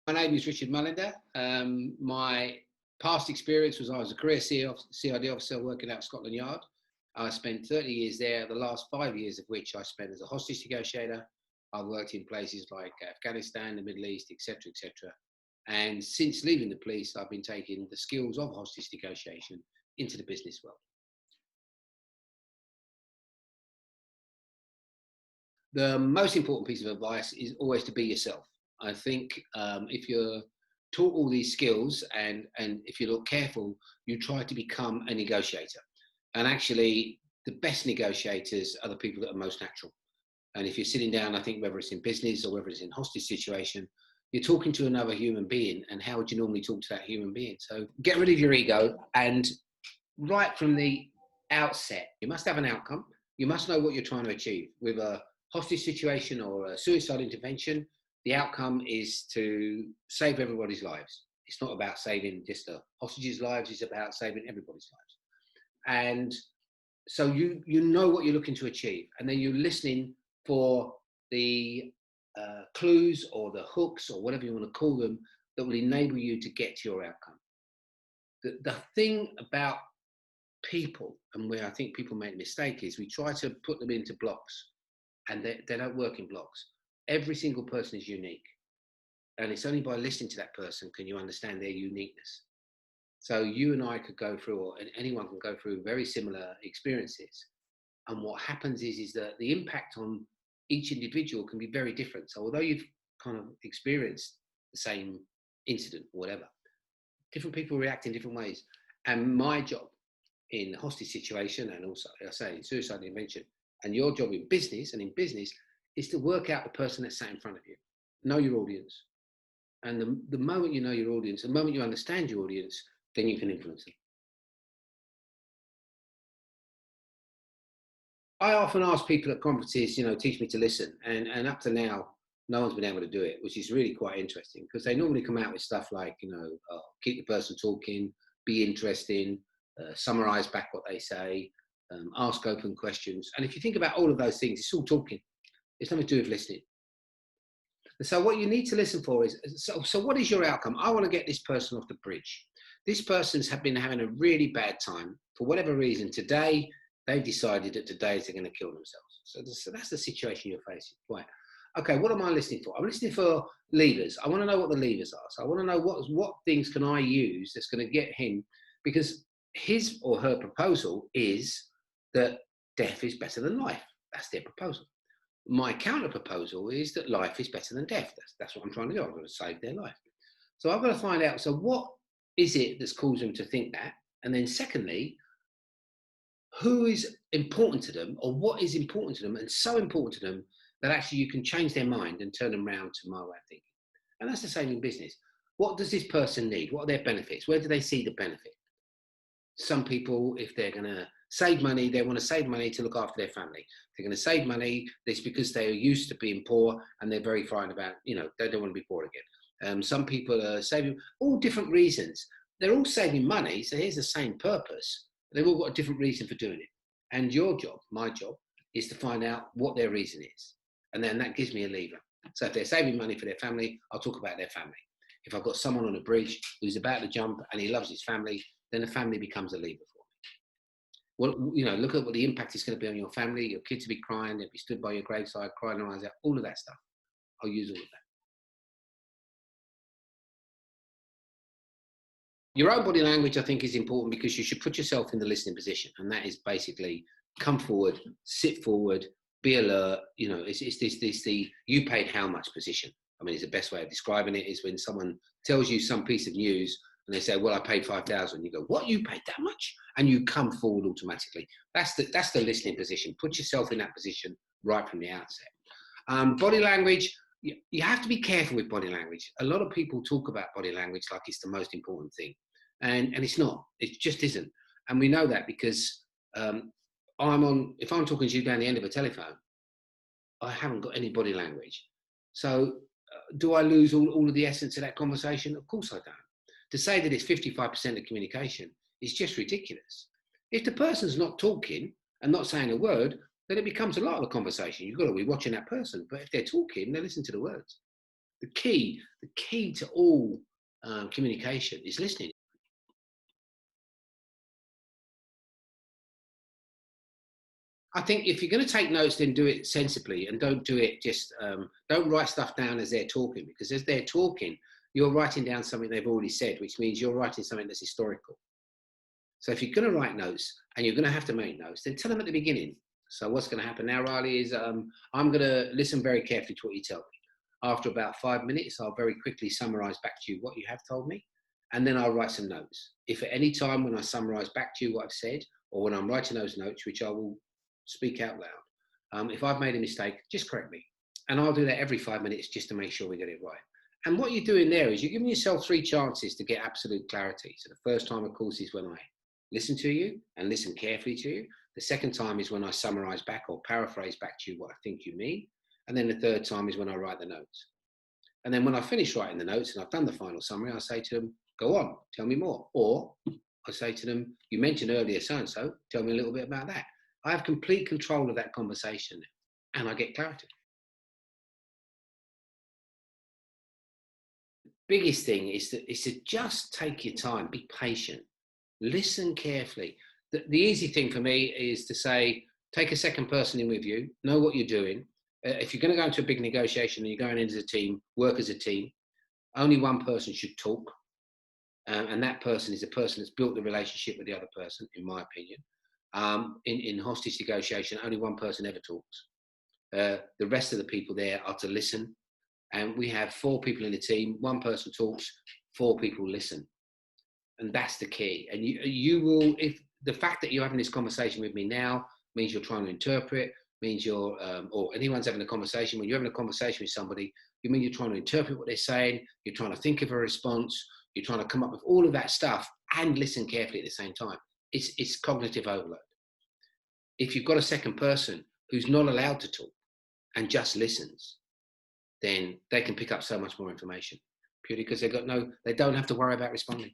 My name is Richard Mullender. My past experience was I was a career CID officer working out of Scotland Yard. I spent 30 years there, the last 5 years of which I spent as a hostage negotiator. I worked in places like Afghanistan, the Middle East, etc., etc. And since leaving the police, I've been taking the skills of hostage negotiation into the business world. The most important piece of advice is always to be yourself. I think if you're taught all these skills and if you're not careful, you try to become a negotiator. And actually, the best negotiators are the people that are most natural. And if you're sitting down, I think whether it's in business or whether it's in hostage situation, you're talking to another human being. And how would you normally talk to that human being? So get rid of your ego, and right from the outset, you must have an outcome. You must know what you're trying to achieve. With a hostage situation or a suicide intervention, the outcome is to save everybody's lives. It's not about saving just the hostages' lives, it's about saving everybody's lives. And so you know what you're looking to achieve, and then you're listening for the clues or the hooks or whatever you want to call them that will enable you to get to your outcome. The thing about people, and where I think people make a mistake, is we try to put them into blocks, and they don't work in blocks. Every single person is unique, and it's only by listening to that person can you understand their uniqueness. So you and I could go through, or anyone can go through very similar experiences, and what happens is that the impact on each individual can be very different. So although you've kind of experienced the same incident or whatever, different people react in different ways. And my job in hostage situation, and also I say in suicide intervention, and your job in business is to work out the person that's sat in front of you. Know your audience. And the moment you know your audience, the moment you understand your audience, then you can influence them. I often ask people at conferences, teach me to listen. And up to now, no one's been able to do it, which is really quite interesting, because they normally come out with stuff like, keep the person talking, be interesting, summarize back what they say, ask open questions. And if you think about all of those things, it's all talking. It's nothing to do with listening. And so what you need to listen for is, so what is your outcome? I want to get this person off the bridge. This person's been having a really bad time for whatever reason. Today, they've decided that today they're going to kill themselves. So that's the situation you're facing. Right. Okay, what am I listening for? I'm listening for levers. I want to know what the levers are. So I want to know what things can I use that's going to get him, because his or her proposal is that death is better than life. That's their proposal. My counter proposal is that life is better than death. That's what I'm trying to do. I'm going to save their life. So I've got to find out, so what is it that's caused them to think that? And then secondly, who is important to them, or what is important to them, and so important to them that actually you can change their mind and turn them around to my way of thinking. And that's the same in business. What does this person need? What are their benefits? Where do they see the benefit? Some people, if they're going to save money, they want to save money to look after their family. If they're going to save money, it's because they're used to being poor and they're very frightened about, they don't want to be poor again. Some people are saving, all different reasons. They're all saving money, so here's the same purpose. They've all got a different reason for doing it. And your job, my job, is to find out what their reason is. And then that gives me a lever. So if they're saving money for their family, I'll talk about their family. If I've got someone on a bridge who's about to jump and he loves his family, then the family becomes a lever for me. Well, look at what the impact is going to be on your family. Your kids will be crying, they'll be stood by your graveside, crying their eyes out, all of that stuff. I'll use all of that. Your own body language, I think, is important, because you should put yourself in the listening position. And that is basically come forward, sit forward, be alert. It's the you paid how much position. I mean, it's the best way of describing it is when someone tells you some piece of news and they say, well, I paid 5,000. You go, what, you paid that much? And you come forward automatically. That's the listening position. Put yourself in that position right from the outset. Body language, you have to be careful with body language. A lot of people talk about body language like it's the most important thing. And it's not. It just isn't. And we know that because if I'm talking to you down the end of a telephone, I haven't got any body language. So do I lose all of the essence of that conversation? Of course I don't. To say that it's 55% of communication is just ridiculous. If the person's not talking and not saying a word, then it becomes a lot of a conversation. You've got to be watching that person. But if they're talking, they listen to the words. The key to all communication is listening. I think if you're going to take notes, then do it sensibly and don't do it just, don't write stuff down as they're talking, because as they're talking, you're writing down something they've already said, which means you're writing something that's historical. So if you're going to write notes and you're going to have to make notes, then tell them at the beginning. So what's going to happen now, Riley, is I'm going to listen very carefully to what you tell me. After about 5 minutes, I'll very quickly summarize back to you what you have told me, and then I'll write some notes. If at any time when I summarize back to you what I've said, or when I'm writing those notes, which I will speak out loud, if I've made a mistake, just correct me. And I'll do that every 5 minutes just to make sure we get it right. And what you're doing there is you're giving yourself 3 chances to get absolute clarity. So the first time, of course, is when I listen to you and listen carefully to you. The second time is when I summarize back or paraphrase back to you what I think you mean. And then the third time is when I write the notes. And then when I finish writing the notes and I've done the final summary, I say to them, go on, tell me more. Or I say to them, you mentioned earlier so-and-so, tell me a little bit about that. I have complete control of that conversation and I get clarity. Biggest thing is to just take your time, be patient, listen carefully. The easy thing for me is to say, take a second person in with you, know what you're doing. If you're going to go into a big negotiation and you're going in as a team, work as a team, only one person should talk. And that person is the person that's built the relationship with the other person, in my opinion. In hostage negotiation, only one person ever talks. The rest of the people there are to listen. And we have 4 people in the team, one person talks, 4 people listen. And that's the key. And you will, if the fact that you're having this conversation with me now means you're trying to interpret, means you're, or anyone's having a conversation, when you're having a conversation with somebody, you mean you're trying to interpret what they're saying, you're trying to think of a response, you're trying to come up with all of that stuff and listen carefully at the same time. It's cognitive overload. If you've got a second person who's not allowed to talk and just listens, then they can pick up so much more information purely because they don't have to worry about responding.